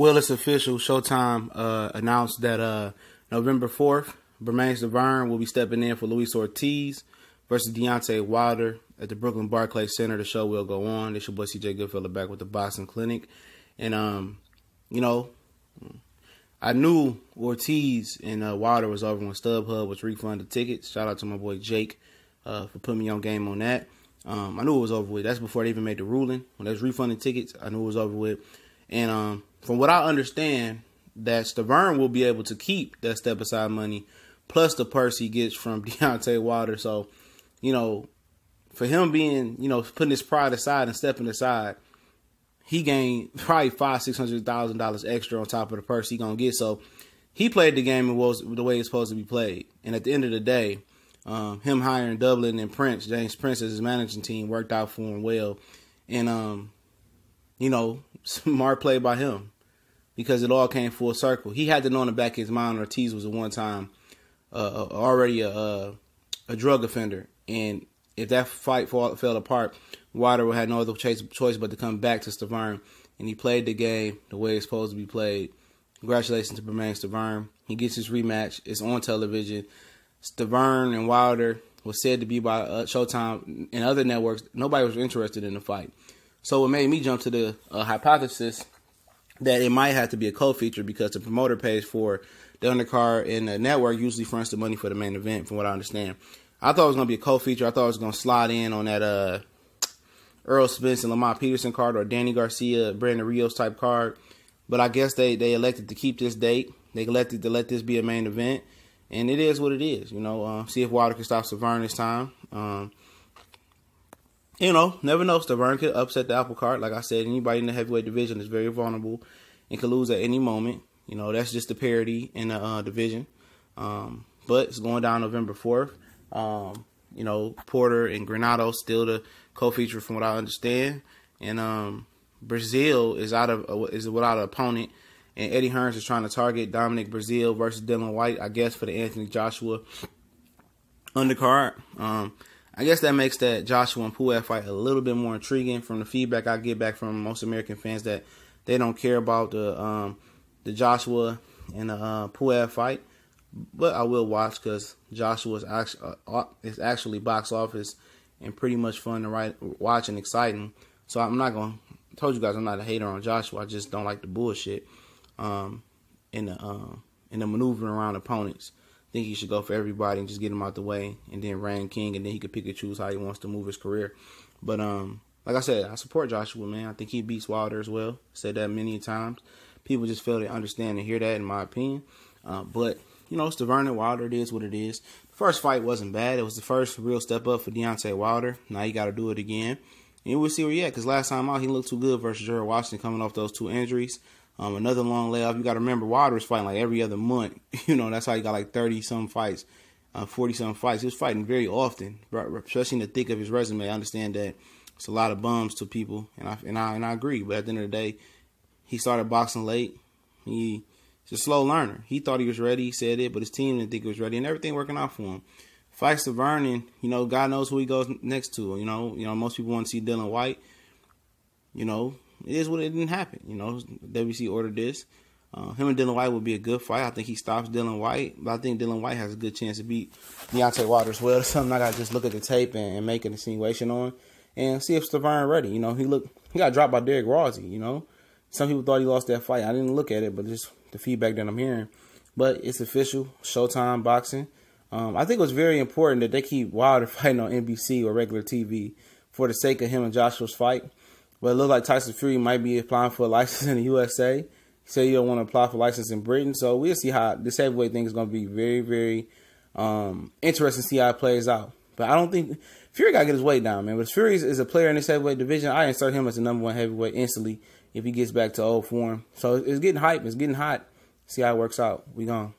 Well, it's official. Showtime announced that November 4th, Bermane Stiverene will be stepping in for Luis Ortiz versus Deontay Wilder at the Brooklyn Barclays Center. The show will go on. This your boy CJ Goodfellow back with the boxing clinic. And, you know, I knew Ortiz and Wilder was over when StubHub was refunded tickets. Shout out to my boy Jake for putting me on game on that. I knew it was over with. That's before they even made the ruling. When they was refunding tickets, I knew it was over with. And from what I understand, that Stiverene will be able to keep that step-aside money plus the purse he gets from Deontay Wilder. So, you know, for him being, you know, putting his pride aside and stepping aside, he gained probably $500,000-$600,000 extra on top of the purse he gonna get. So he played the game the way it's supposed to be played. And at the end of the day, him hiring Dublin and James Prince as his managing team worked out for him well. And you know, smart play by him because it all came full circle. He had to know in the back of his mind Ortiz was at one time already a drug offender, and if that fight fell apart, Wilder had no other choice but to come back to Stiverene, and he played the game the way it's supposed to be played. Congratulations to Bermane Stiverene. He gets his rematch. It's on television. Stiverene and Wilder was said to be by Showtime and other networks. Nobody was interested in the fight. So it made me jump to the hypothesis that it might have to be a co-feature because the promoter pays for the undercard and the network usually fronts the money for the main event, from what I understand. I thought it was going to be a co-feature. I thought it was going to slide in on that Earl Spence and Lamont Peterson card or Danny Garcia, Brandon Rios type card. But I guess they elected to keep this date. They elected to let this be a main event. And it is what it is. You know, see if Wilder can stop Stiverene this time. You know, never know. Stiverene could upset the apple cart. Like I said, anybody in the heavyweight division is very vulnerable and could lose at any moment. You know, that's just the parity in the division. But it's going down November 4th. You know, Porter and Granado still the co-feature from what I understand. And Brazil is without an opponent. And Eddie Hearns is trying to target Dominic Brazil versus Dylan White, I guess, for the Anthony Joshua undercard. I guess that makes that Joshua and Puig fight a little bit more intriguing from the feedback I get back from most American fans that they don't care about the Joshua and the Puig fight. But I will watch because Joshua is actually box office and pretty much fun to watch and exciting. So I'm not going to, I told you guys I'm not a hater on Joshua. I just don't like the bullshit in the maneuvering around opponents. I think he should go for everybody and just get him out the way and then reign king, and then he could pick and choose how he wants to move his career. But like I said, I support Joshua, man. I think he beats Wilder as well. Said that many times. People just fail to understand and hear that, in my opinion. But, you know, Stiverene and Wilder, it is what it is. The first fight wasn't bad. It was the first real step up for Deontay Wilder. Now you got to do it again. And we'll see where he at, because last time out, he looked too good versus Gerald Washington coming off those 2 injuries. Another long layoff. You got to remember, Wilder was fighting like every other month. You know, that's how he got like 30-some fights, 40-some fights. He was fighting very often, especially in the thick of his resume. I understand that it's a lot of bums to people, and I agree. But at the end of the day, he started boxing late. He's a slow learner. He thought he was ready. He said it, but his team didn't think he was ready, and everything working out for him. Fights Stiverene, and you know, God knows who he goes next to. You know, most people want to see Dylan White. You know, it is what it didn't happen. You know, WC ordered this. Him and Dylan White would be a good fight. I think he stops Dylan White, but I think Dylan White has a good chance to beat Deontay Wilder as well. That's something I got to just look at the tape and make an insinuation on and see if Stiverene ready. You know, he got dropped by Derek Rawsey. You know, some people thought he lost that fight. I didn't look at it, but just the feedback that I'm hearing. But it's official, Showtime boxing. I think it was very important that they keep Wilder fighting on NBC or regular TV for the sake of him and Joshua's fight. But it looks like Tyson Fury might be applying for a license in the USA. He said he don't want to apply for a license in Britain. So we'll see how this heavyweight thing is going to be very, very interesting to see how it plays out. But I don't think Fury got to get his weight down, man. But if Fury is a player in this heavyweight division, I insert him as the #1 heavyweight instantly if he gets back to old form. So it's getting hype. It's getting hot. See how it works out. We gone.